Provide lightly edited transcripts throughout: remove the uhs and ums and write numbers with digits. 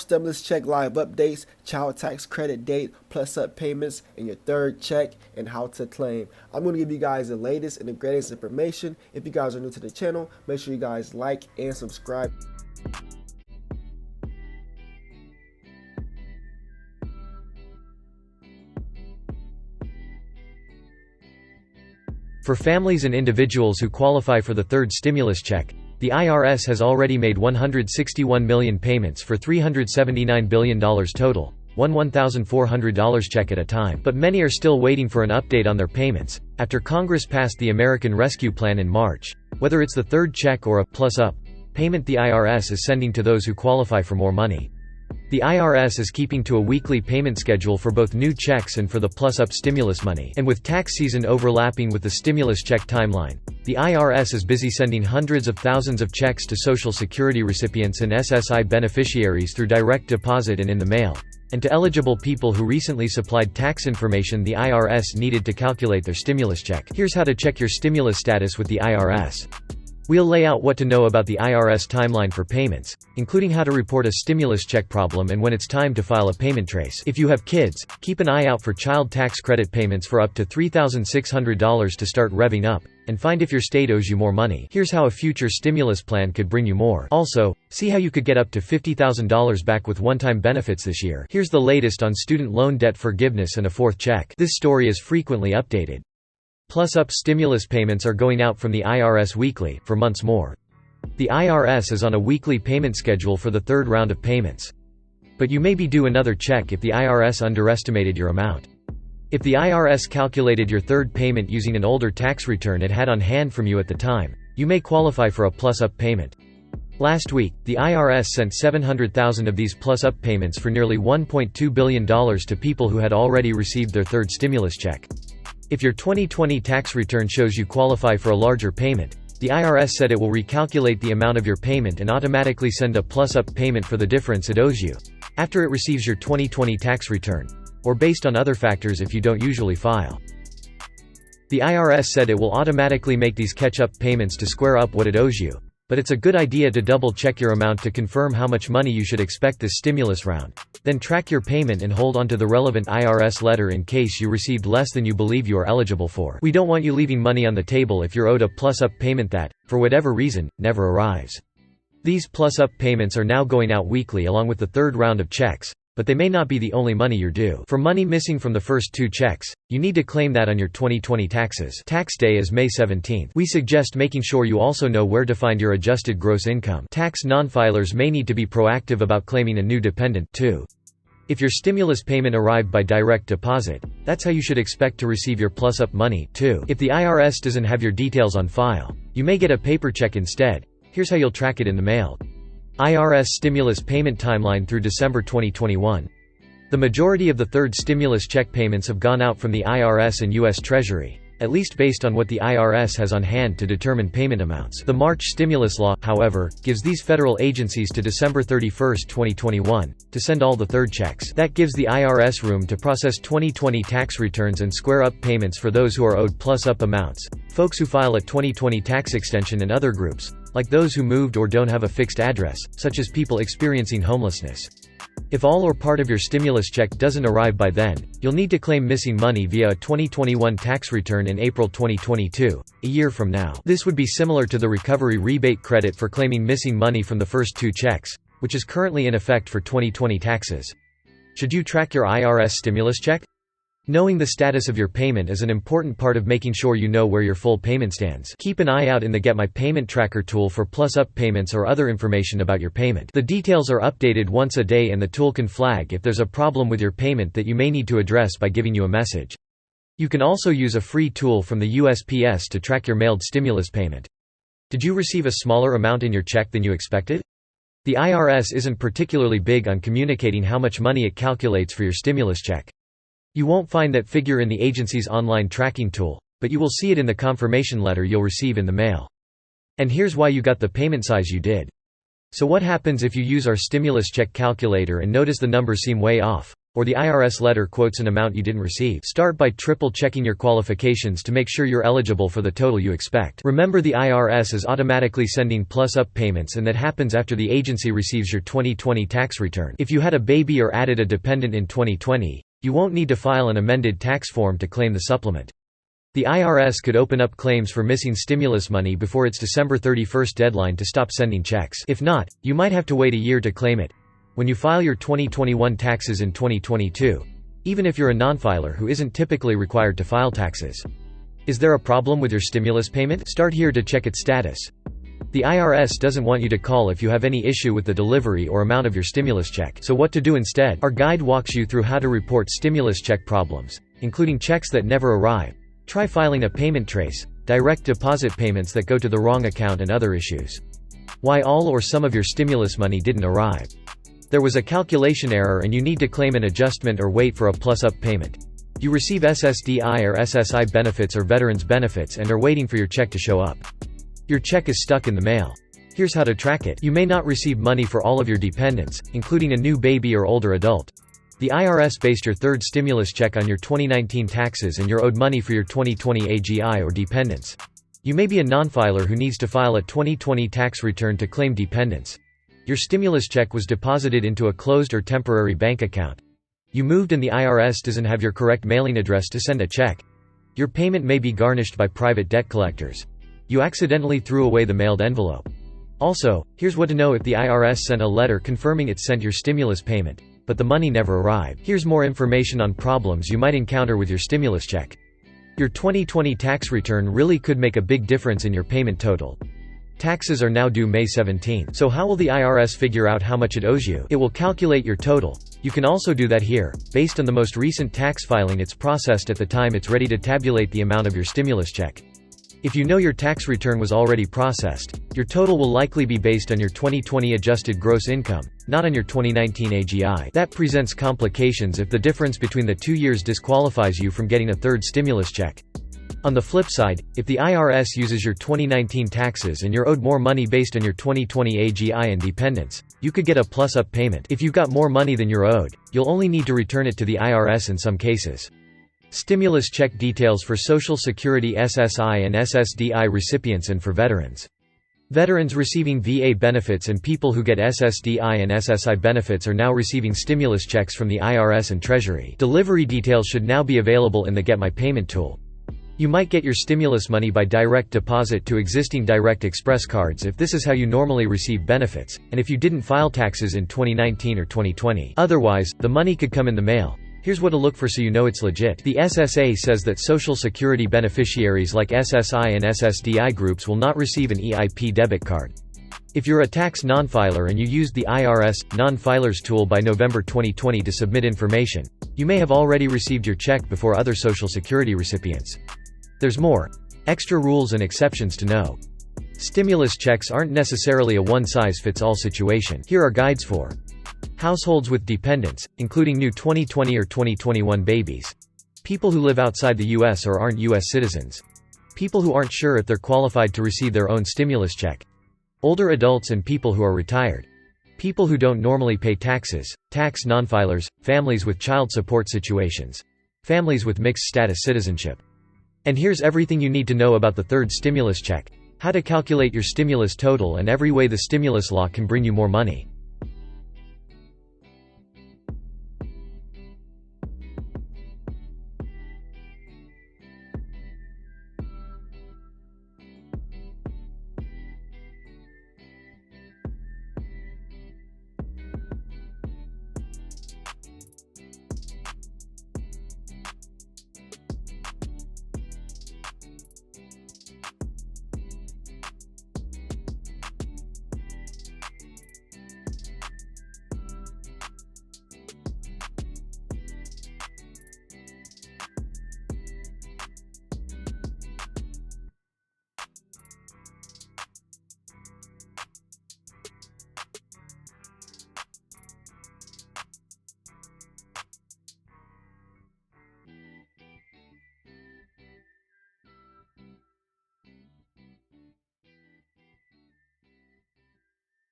Stimulus check live updates, child tax credit date, plus up payments, and your third check, and how to claim. I'm going to give you guys the latest and the greatest information. If you guys are new to the channel, make sure you guys like and subscribe. For families and individuals who qualify for the third stimulus check, the IRS has already made 161 million payments for $379 billion total, one $1,400 check at a time. But many are still waiting for an update on their payments, after Congress passed the American Rescue Plan in March. Whether it's the third check or a plus-up payment the IRS is sending to those who qualify for more money. The IRS is keeping to a weekly payment schedule for both new checks and for the plus-up stimulus money. And with tax season overlapping with the stimulus check timeline, the IRS is busy sending hundreds of thousands of checks to Social Security recipients and SSI beneficiaries through direct deposit and in the mail. And to eligible people who recently supplied tax information the IRS needed to calculate their stimulus check. Here's how to check your stimulus status with the IRS. We'll lay out what to know about the IRS timeline for payments, including how to report a stimulus check problem and when it's time to file a payment trace. If you have kids, keep an eye out for child tax credit payments for up to $3,600 to start revving up, and find if your state owes you more money. Here's how a future stimulus plan could bring you more. Also, see how you could get up to $50,000 back with one-time benefits this year. Here's the latest on student loan debt forgiveness and a fourth check. This story is frequently updated. Plus-up stimulus payments are going out from the IRS weekly, for months more. The IRS is on a weekly payment schedule for the third round of payments. But you may be due another check if the IRS underestimated your amount. If the IRS calculated your third payment using an older tax return it had on hand from you at the time, you may qualify for a plus-up payment. Last week, the IRS sent 700,000 of these plus-up payments for nearly $1.2 billion to people who had already received their third stimulus check. If your 2020 tax return shows you qualify for a larger payment, the IRS said it will recalculate the amount of your payment and automatically send a plus-up payment for the difference it owes you, after it receives your 2020 tax return, or based on other factors if you don't usually file. The IRS said it will automatically make these catch-up payments to square up what it owes you, but it's a good idea to double-check your amount to confirm how much money you should expect this stimulus round. Then track your payment and hold on to the relevant IRS letter in case you received less than you believe you are eligible for. We don't want you leaving money on the table if you're owed a plus-up payment that, for whatever reason, never arrives. These plus-up payments are now going out weekly along with the third round of checks, but they may not be the only money you're due. For money missing from the first two checks, you need to claim that on your 2020 taxes. Tax day is May 17th. We suggest making sure you also know where to find your adjusted gross income. Tax non-filers may need to be proactive about claiming a new dependent, too. If your stimulus payment arrived by direct deposit, that's how you should expect to receive your plus-up money, too. If the IRS doesn't have your details on file, you may get a paper check instead. Here's how you'll track it in the mail. IRS stimulus payment timeline through December 2021. The majority of the third stimulus check payments have gone out from the IRS and U.S. Treasury, at least based on what the IRS has on hand to determine payment amounts. The March stimulus law, however, gives these federal agencies to December 31, 2021, to send all the third checks. That gives the IRS room to process 2020 tax returns and square up payments for those who are owed plus-up amounts, folks who file a 2020 tax extension and other groups, like those who moved or don't have a fixed address, such as people experiencing homelessness. If all or part of your stimulus check doesn't arrive by then, you'll need to claim missing money via a 2021 tax return in April 2022, a year from now. This would be similar to the recovery rebate credit for claiming missing money from the first two checks, which is currently in effect for 2020 taxes. Should you track your IRS stimulus check? Knowing the status of your payment is an important part of making sure you know where your full payment stands. Keep an eye out in the Get My Payment Tracker tool for plus-up payments or other information about your payment. The details are updated once a day and the tool can flag if there's a problem with your payment that you may need to address by giving you a message. You can also use a free tool from the USPS to track your mailed stimulus payment. Did you receive a smaller amount in your check than you expected? The IRS isn't particularly big on communicating how much money it calculates for your stimulus check. You won't find that figure in the agency's online tracking tool, but you will see it in the confirmation letter you'll receive in the mail. And here's why you got the payment size you did. So what happens if you use our stimulus check calculator and notice the numbers seem way off? or the IRS letter quotes an amount you didn't receive. Start by triple checking your qualifications to make sure you're eligible for the total you expect. Remember, the IRS is automatically sending plus-up payments, and that happens after the agency receives your 2020 tax return. If you had a baby or added a dependent in 2020, you won't need to file an amended tax form to claim the supplement. The IRS could open up claims for missing stimulus money before its December 31st deadline to stop sending checks. If not, you might have to wait a year to claim it when you file your 2021 taxes in 2022, even if you're a non-filer who isn't typically required to file taxes. Is there a problem with your stimulus payment? Start here to check its status. The IRS doesn't want you to call if you have any issue with the delivery or amount of your stimulus check. So what to do instead? Our guide walks you through how to report stimulus check problems, including checks that never arrive. Try filing a payment trace, direct deposit payments that go to the wrong account, and other issues. Why all or some of your stimulus money didn't arrive. There was a calculation error and you need to claim an adjustment or wait for a plus-up payment. You receive SSDI or SSI benefits or veterans benefits and are waiting for your check to show up. Your check is stuck in the mail. Here's how to track it. You may not receive money for all of your dependents, including a new baby or older adult. The IRS based your third stimulus check on your 2019 taxes, and you're owed money for your 2020 AGI or dependents. You may be a non-filer who needs to file a 2020 tax return to claim dependents. Your stimulus check was deposited into a closed or temporary bank account. You moved and the IRS doesn't have your correct mailing address to send a check. Your payment may be garnished by private debt collectors. You accidentally threw away the mailed envelope. Also, here's what to know if the IRS sent a letter confirming it sent your stimulus payment, but the money never arrived. Here's more information on problems you might encounter with your stimulus check. Your 2020 tax return really could make a big difference in your payment total. Taxes are now due May 17. So how will the IRS figure out how much it owes you? It will calculate your total. You can also do that here. Based on the most recent tax filing it's processed at the time it's ready to tabulate the amount of your stimulus check. If you know your tax return was already processed, your total will likely be based on your 2020 adjusted gross income, not on your 2019 AGI. That presents complications if the difference between the 2 years disqualifies you from getting a third stimulus check. On the flip side, if the IRS uses your 2019 taxes and you're owed more money based on your 2020 AGI and dependents, you could get a plus-up payment. If you've got more money than you're owed, you'll only need to return it to the IRS in some cases. Stimulus check details for Social Security SSI and SSDI recipients and for veterans. Veterans receiving VA benefits and people who get SSDI and SSI benefits are now receiving stimulus checks from the IRS and Treasury. Delivery details should now be available in the Get My Payment tool. You might get your stimulus money by direct deposit to existing Direct Express cards if this is how you normally receive benefits, and if you didn't file taxes in 2019 or 2020. Otherwise, the money could come in the mail. Here's what to look for so you know it's legit. The SSA says that Social Security beneficiaries like SSI and SSDI groups will not receive an EIP debit card. If you're a tax non-filer and you used the IRS non-filers tool by November 2020 to submit information, you may have already received your check before other Social Security recipients. There's more extra rules and exceptions to know. Stimulus checks aren't necessarily a one-size-fits-all situation. Here are guides for households with dependents, including new 2020 or 2021 babies, people who live outside the U.S. or aren't U.S. citizens, people who aren't sure if they're qualified to receive their own stimulus check, older adults and people who are retired, people who don't normally pay taxes, tax non-filers, families with child support situations, families with mixed status citizenship. And here's everything you need to know about the third stimulus check, how to calculate your stimulus total, and every way the stimulus law can bring you more money.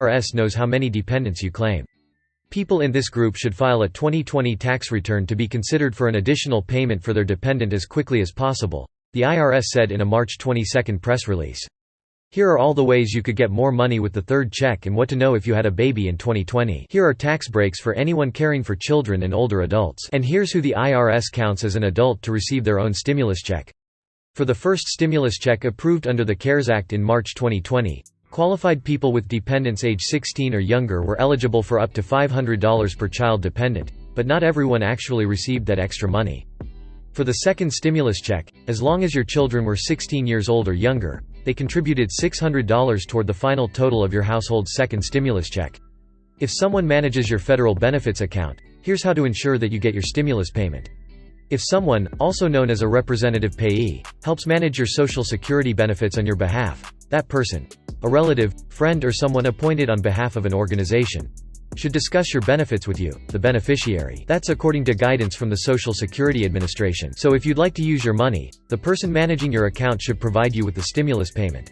IRS knows how many dependents you claim. People in this group should file a 2020 tax return to be considered for an additional payment for their dependent as quickly as possible, the IRS said in a March 22 press release. Here are all the ways you could get more money with the third check and what to know if you had a baby in 2020. Here are tax breaks for anyone caring for children and older adults. And here's who the IRS counts as an adult to receive their own stimulus check. For the first stimulus check approved under the CARES Act in March 2020, qualified people with dependents age 16 or younger were eligible for up to $500 per child dependent, but not everyone actually received that extra money. For the second stimulus check, as long as your children were 16 years old or younger, they contributed $600 toward the final total of your household's second stimulus check. If someone manages your federal benefits account, here's how to ensure that you get your stimulus payment. If someone, also known as a representative payee, helps manage your Social Security benefits on your behalf, that person, a relative, friend or someone appointed on behalf of an organization, should discuss your benefits with you, the beneficiary. That's according to guidance from the Social Security Administration. So if you'd like to use your money, the person managing your account should provide you with the stimulus payment.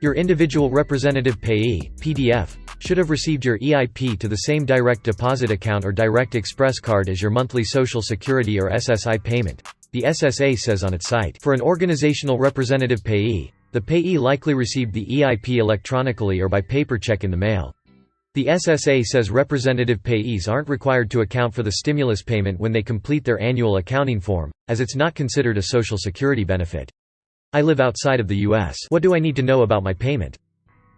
Your individual representative payee, PDF, should have received your EIP to the same direct deposit account or direct express card as your monthly Social Security or SSI payment, the SSA says on its site. For an organizational representative payee, the payee likely received the EIP electronically or by paper check in the mail. The SSA says representative payees aren't required to account for the stimulus payment when they complete their annual accounting form, as it's not considered a Social Security benefit. I live outside of the U.S. What do I need to know about my payment?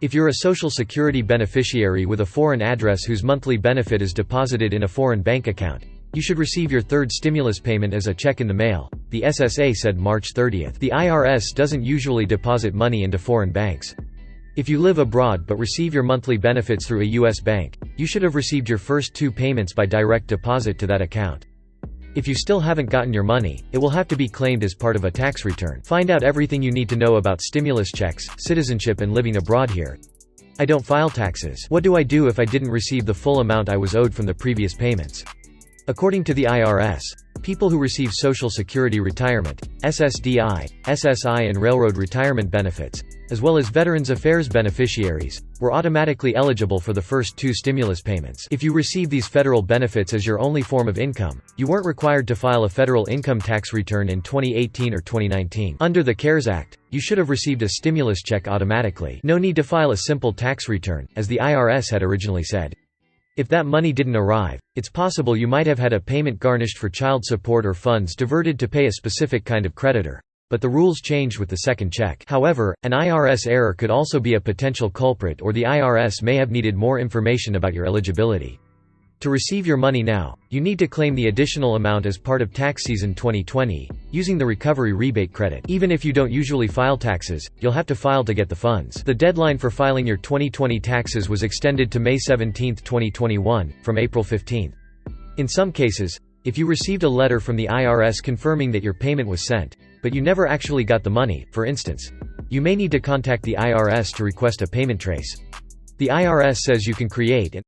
If you're a Social Security beneficiary with a foreign address whose monthly benefit is deposited in a foreign bank account, you should receive your third stimulus payment as a check in the mail, the SSA said March 30. The IRS doesn't usually deposit money into foreign banks. If you live abroad but receive your monthly benefits through a U.S. bank, you should have received your first two payments by direct deposit to that account. If you still haven't gotten your money, it will have to be claimed as part of a tax return. Find out everything you need to know about stimulus checks, citizenship and living abroad here. I don't file taxes. What do I do if I didn't receive the full amount I was owed from the previous payments? According to the IRS, people who receive Social Security retirement, SSDI, SSI and railroad retirement benefits, as well as Veterans Affairs beneficiaries, were automatically eligible for the first two stimulus payments. If you receive these federal benefits as your only form of income, you weren't required to file a federal income tax return in 2018 or 2019. Under the CARES Act, you should have received a stimulus check automatically. No need to file a simple tax return, as the IRS had originally said. If that money didn't arrive, it's possible you might have had a payment garnished for child support or funds diverted to pay a specific kind of creditor. But the rules changed with the second check. However, an IRS error could also be a potential culprit, or the IRS may have needed more information about your eligibility. To receive your money now, you need to claim the additional amount as part of tax season 2020, using the recovery rebate credit. Even if you don't usually file taxes, you'll have to file to get the funds. The deadline for filing your 2020 taxes was extended to May 17, 2021, from April 15. In some cases, if you received a letter from the IRS confirming that your payment was sent, but you never actually got the money, for instance, you may need to contact the IRS to request a payment trace. The IRS says you can create and